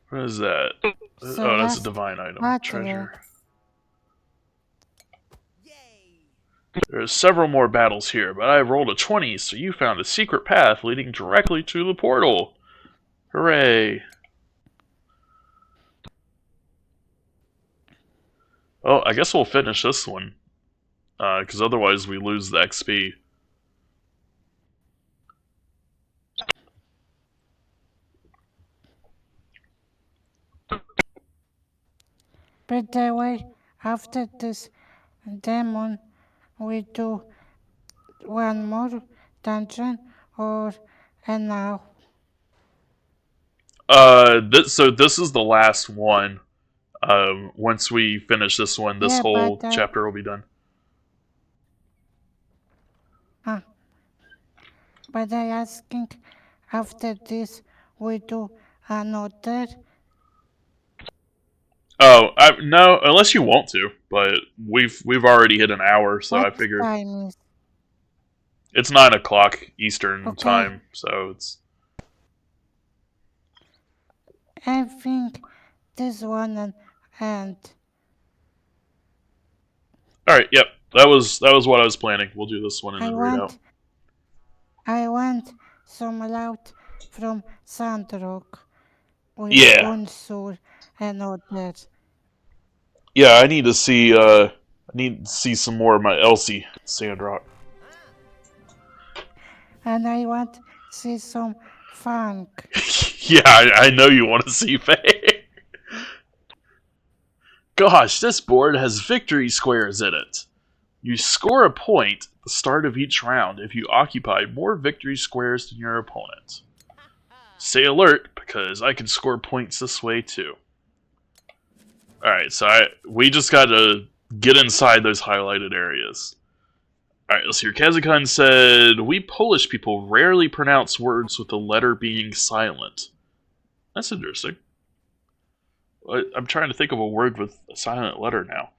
What is that? So Oh, that's a last divine item. battle. Treasure. There's several more battles here, but I rolled a 20, so you found a secret path leading directly to the portal. Hooray! Oh, I guess we'll finish this one, because otherwise we lose the XP. By the way, after this demon, we do one more dungeon or enough? So this is the last one. Once we finish this one, this Yeah, whole chapter will be done. uh, but I asking after this we do another. No, unless you want to, but we've already hit an hour, so What I figure time is? it's 9 o'clock Eastern Okay, time, so it's I think this one and all right. Yep, that was what I was planning. We'll do this one and I then read out. want I want some loud from Sandrock with Yeah, Unsur and others. yeah. I need to see. I need to see some more of my Elsie Sandrock. And I want see some funk. Yeah, I know you want to see Faye. Gosh, this board has victory squares in it. You score a point at the start of each round if you occupy more victory squares than your opponent. Stay alert, because I can score points this way too. Alright, so we just gotta get inside those highlighted areas. Alright, let's hear. Kazakhan said, we Polish people rarely pronounce words with the letter being silent. That's interesting. I'm trying to think of a word with a silent letter now.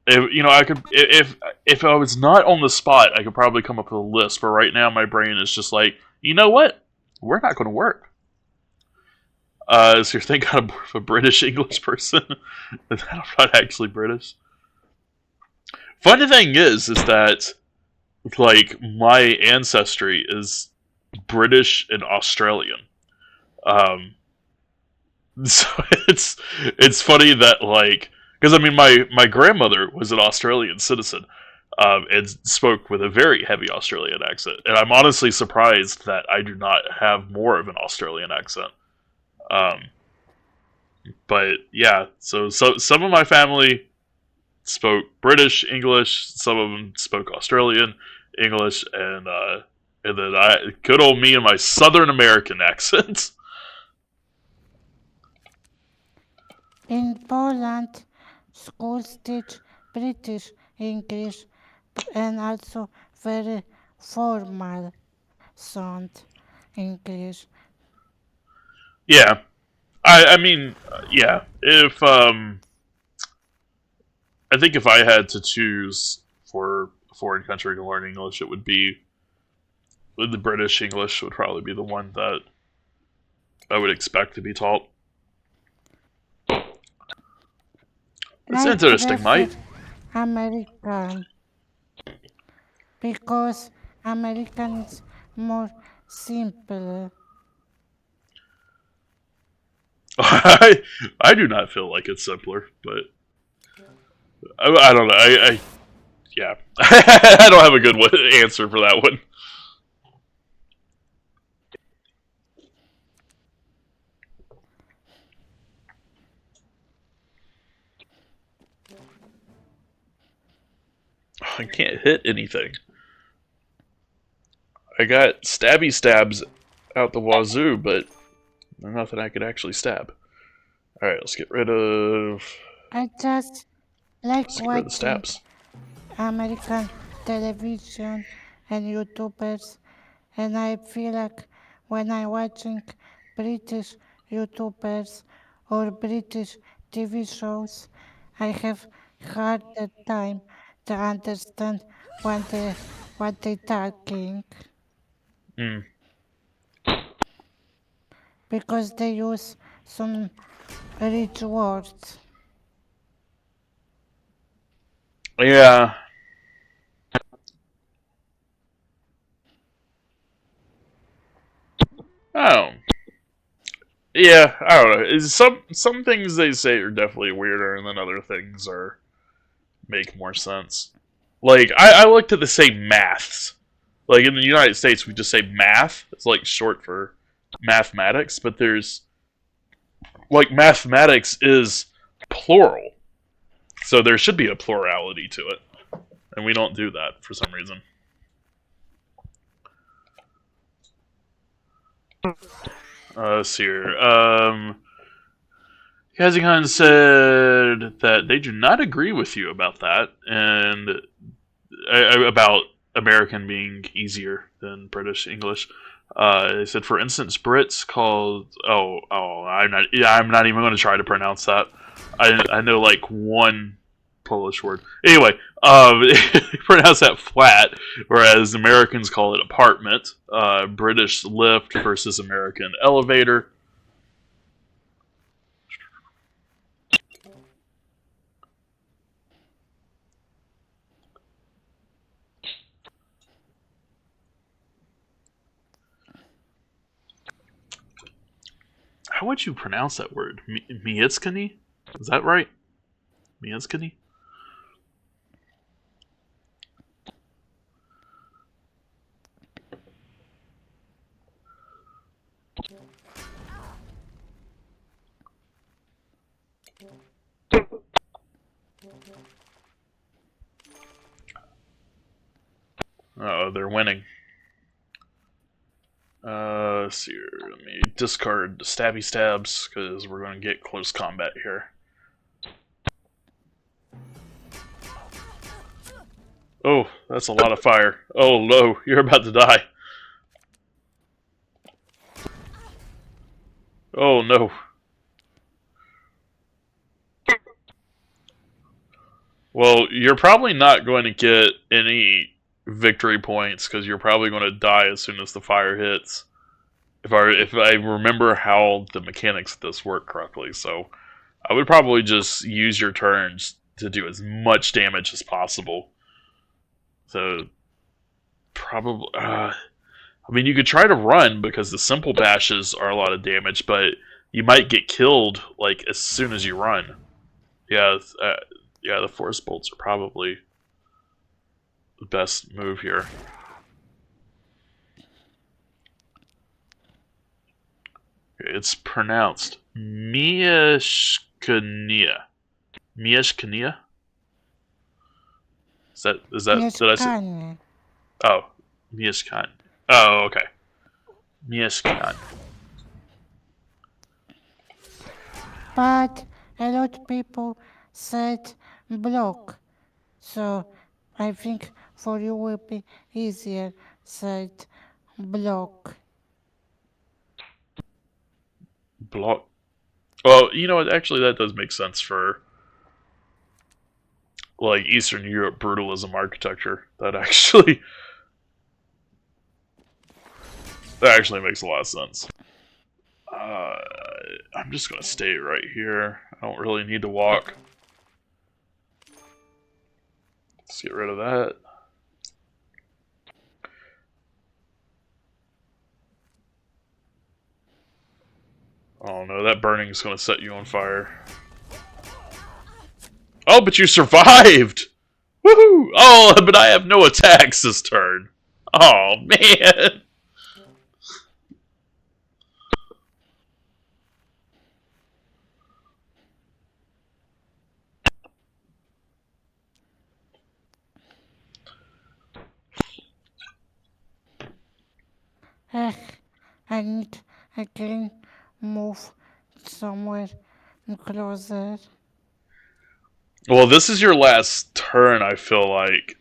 I could if I was not on the spot, I could probably come up with a list. But right now, my brain is just like, you know what? We're not going to work. So you're thinking of a British English person. I'm not actually British. Funny thing is that like my ancestry is British and Australian. Um, so it's funny that like because I mean my grandmother was an Australian citizen, and spoke with a very heavy Australian accent, and I'm honestly surprised that I do not have more of an Australian accent. Um, but yeah, so some of my family spoke British English, some of them spoke Australian English, and then good old me and my Southern American accent. In Poland, schools teach British English and also very formal sound English. Yeah, I mean, yeah. If I think if I had to choose for a foreign country to learn English, it would be the British English would probably be the one that I would expect to be taught. It's I interesting, prefer mate. American because American is more simple. I do not feel like it's simpler, but I don't know. I yeah, I don't have a good answer for that one. I can't hit anything. I got stabby stabs out the wazoo, but nothing I could actually stab. All right, let's get rid of I just like the watching stabs. American television and YouTubers, and I feel like when I'm watching British YouTubers or British TV shows, I have harder time to understand what they talking Mm. because they use some rich words. Yeah. Oh. Yeah, I don't know. Some things they say are definitely weirder, and then other things are make more sense. Like I like to say maths. Like in the United States, we just say math. It's like short for mathematics, but there's like mathematics is plural, so there should be a plurality to it, and we don't do that for some reason. Let's see here. Kazakhstan said that they do not agree with you about that, and about American being easier than British English. They said, for instance, Brits called I'm not even going to try to pronounce that. I know like one Polish word. Anyway, they pronounce that flat, whereas Americans call it apartment. British lift versus American elevator. How would you pronounce that word? Mietskany? Is that right? Mietskany? Oh, they're winning. Let's see here. Let me discard stabby stabs because we're going to get close combat here. Oh, that's a lot of fire. Oh no, you're about to die. Oh no. Well, you're probably not going to get any victory points because you're probably going to die as soon as the fire hits. If I remember how the mechanics of this work correctly, so I would probably just use your turns to do as much damage as possible. So probably. I mean, you could try to run because the simple bashes are a lot of damage, but you might get killed like as soon as you run. Yeah, yeah, the force bolts are probably the best move here. It's pronounced Mieszkania. Mieszkania? Is that did I say? Mieszkanie. Oh, Mieszkan. Oh, okay. Mieszkan. But a lot of people said block. So I think for you will be easier said block. Block. Well, you know what? Actually, that does make sense for like Eastern Europe brutalism architecture. That actually makes a lot of sense. Uh, I'm just gonna stay right here. I don't really need to walk. Let's get rid of that. Oh no, that burning is gonna set you on fire. Oh, but you survived! Woohoo! Oh, but I have no attacks this turn. Oh man. Ech, I need again move somewhere closer. Well, this is your last turn. I feel like,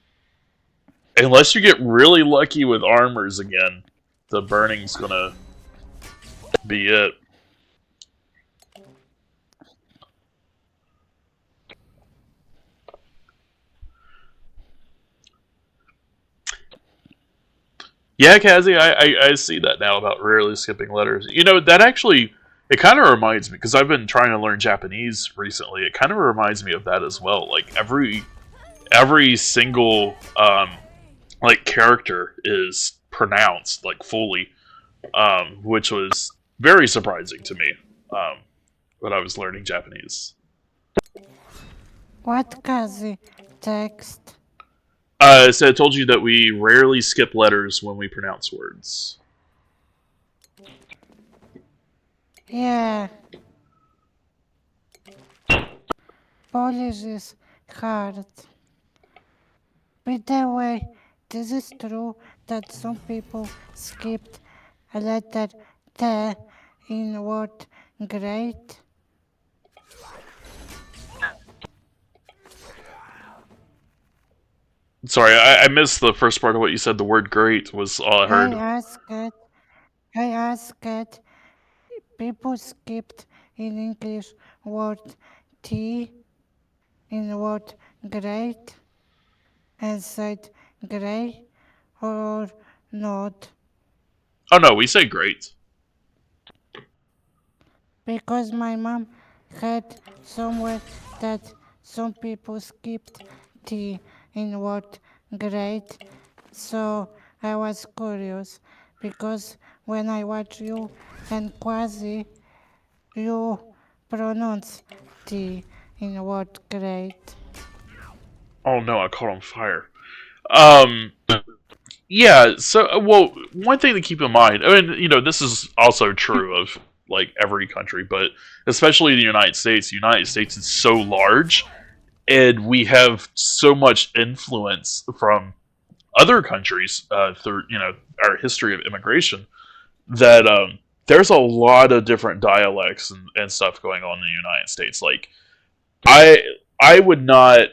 unless you get really lucky with armors again, the burning's gonna be it. Yeah, Kazi, I see that now about rarely skipping letters. You know, that actually, it kind of reminds me, because I've been trying to learn Japanese recently, it kind of reminds me of that as well. Like, every single, like, character is pronounced, like, fully, which was very surprising to me um, when I was learning Japanese. What Kazi text? So I told you that we rarely skip letters when we pronounce words. Yeah, Polish is hard. By the way, this is true that some people skipped a letter T in word great. Sorry, I missed the first part of what you said. The word "great" was all I I heard. asked, I asked, people skipped in English word T in word great and said grey or not Oh no, we say "great." because my mom heard somewhere that some people skipped T in word great. So I was curious because when I watch you and Quasi, you pronounce T in word great. Oh no, I caught on fire. Um, yeah. So, well, one thing to keep in mind. I mean, you know, this is also true of like every country, but especially the United States. The United States is so large, and we have so much influence from other countries through our history of immigration that there's a lot of different dialects and stuff going on in the United States. Like I I would not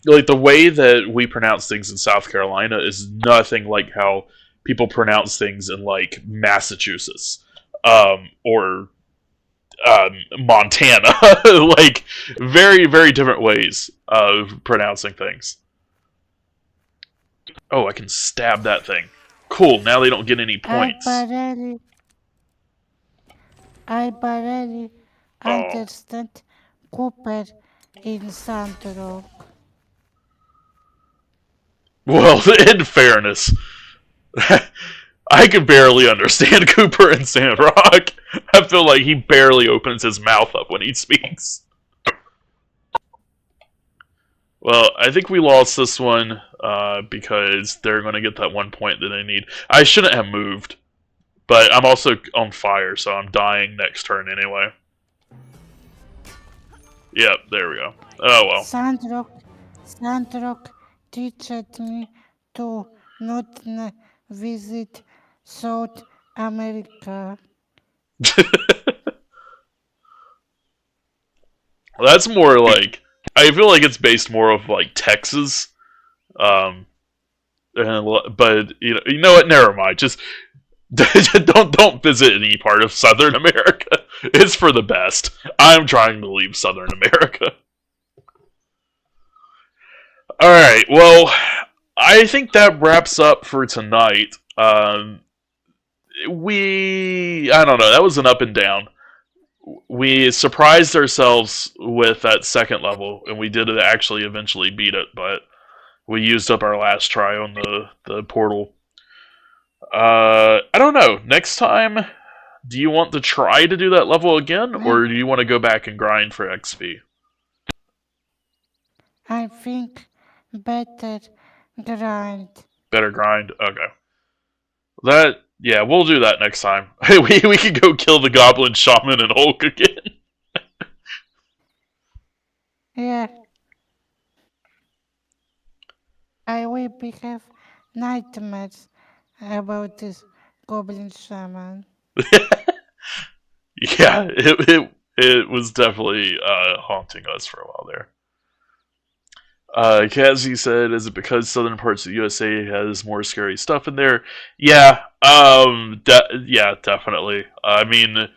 like the way that we pronounce things in South Carolina is nothing like how people pronounce things in like Massachusetts or Montana. Like very very different ways of pronouncing things. Oh, I can stab that thing. Cool. Now they don't get any I points. barely, I barely Oh, understand Cooper in Sandrock. Well, in fairness, I can barely understand Cooper and Sandrock. I feel like he barely opens his mouth up when he speaks. Well, I think we lost this one because they're going to get that 1 point that they need. I shouldn't have moved, but I'm also on fire, so I'm dying next turn anyway. Yep, there we go. Oh well. Sandrock, Sandrock teached me to not visit South America. That's more like I feel like it's based more of like Texas. Um, but you know what? Never mind. Just don't visit any part of Southern America. It's for the best. I'm trying to leave Southern America. All right. Well, I think that wraps up for tonight. I don't know. That was an up and down. We surprised ourselves with that second level, and we did actually eventually beat it, but we used up our last try on the portal. I don't know. Next time, do you want to try to do that level again, I, or do you want to go back and grind for XP? I think better grind. Better grind. Okay. That yeah, we'll do that next time. We can go kill the Goblin Shaman and Hulk again. Yeah, I will be have nightmares about this goblin shaman. Yeah, it was definitely haunting us for a while there. Kazi said, "Is it because southern parts of the USA has more scary stuff in there?" Yeah, yeah, definitely. I mean,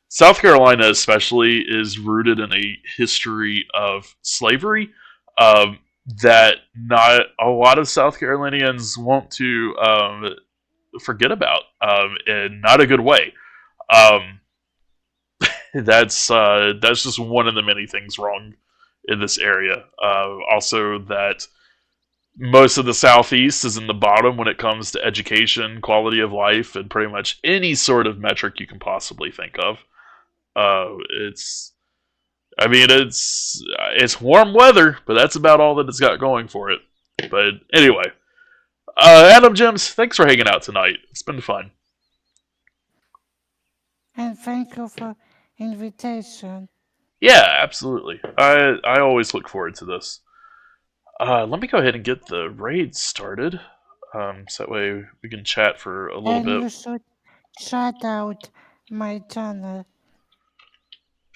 South Carolina especially is rooted in a history of slavery that not a lot of South Carolinians want to forget about, in not a good way. Um, that's just one of the many things wrong in this area. Also, that most of the southeast is in the bottom when it comes to education, quality of life, and pretty much any sort of metric you can possibly think of. It's I mean it's warm weather, but that's about all that it's got going for it. But anyway, AnimGems, thanks for hanging out tonight. It's been fun. And thank you for invitation. Yeah, absolutely. I always look forward to this. Let me go ahead and get the raid started. So that way we can chat for a little And bit. you should shout out my channel.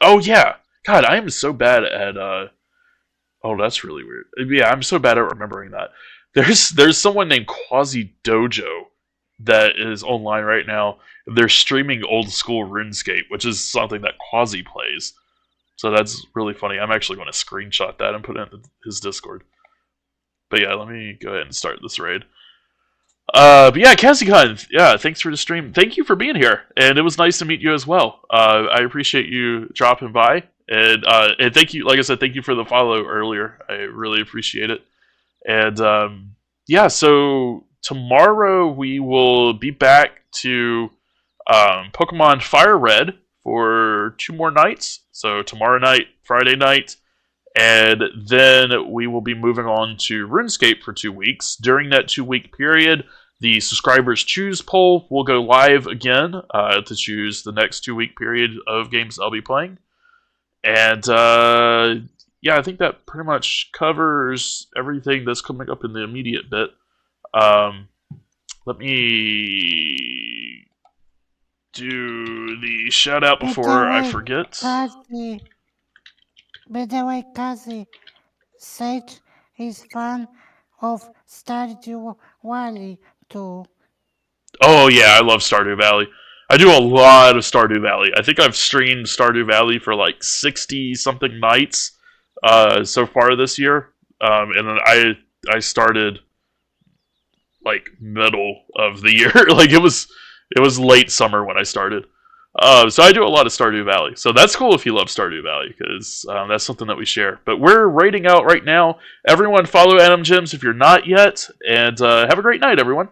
Oh yeah, God, I am so bad at. Oh, that's really weird. Yeah, I'm so bad at remembering that. There's someone named Quasi Dojo that is online right now. They're streaming old school RuneScape, which is something that Quasi plays. So that's really funny. I'm actually going to screenshot that and put it in his Discord. But yeah, let me go ahead and start this raid. But yeah, CassieCon, yeah, thanks for the stream. Thank you for being here, and it was nice to meet you as well. I appreciate you dropping by, and thank you, like I said, thank you for the follow earlier. I really appreciate it. And yeah, so tomorrow we will be back to Pokemon Fire Red for 2 more nights. So tomorrow night, Friday night, and then we will be moving on to RuneScape for 2 weeks. During that 2 week period, the subscribers choose poll will go live again to choose the next 2 week period of games I'll be playing. And yeah, I think that pretty much covers everything that's coming up in the immediate bit. Um, Let me do the shout out By the before I way, forget. Kazi, Kazi, Sage is fan of Stardew Valley too. Oh yeah, I love Stardew Valley. I do a lot of Stardew Valley. I think I've streamed Stardew Valley for like 60 something nights so far this year. And then I started like middle of the year. Like it was late summer when I started. So I do a lot of Stardew Valley. So that's cool if you love Stardew Valley, because that's something that we share. But we're rating out right now. Everyone follow AnimGems if you're not yet, and have a great night, everyone.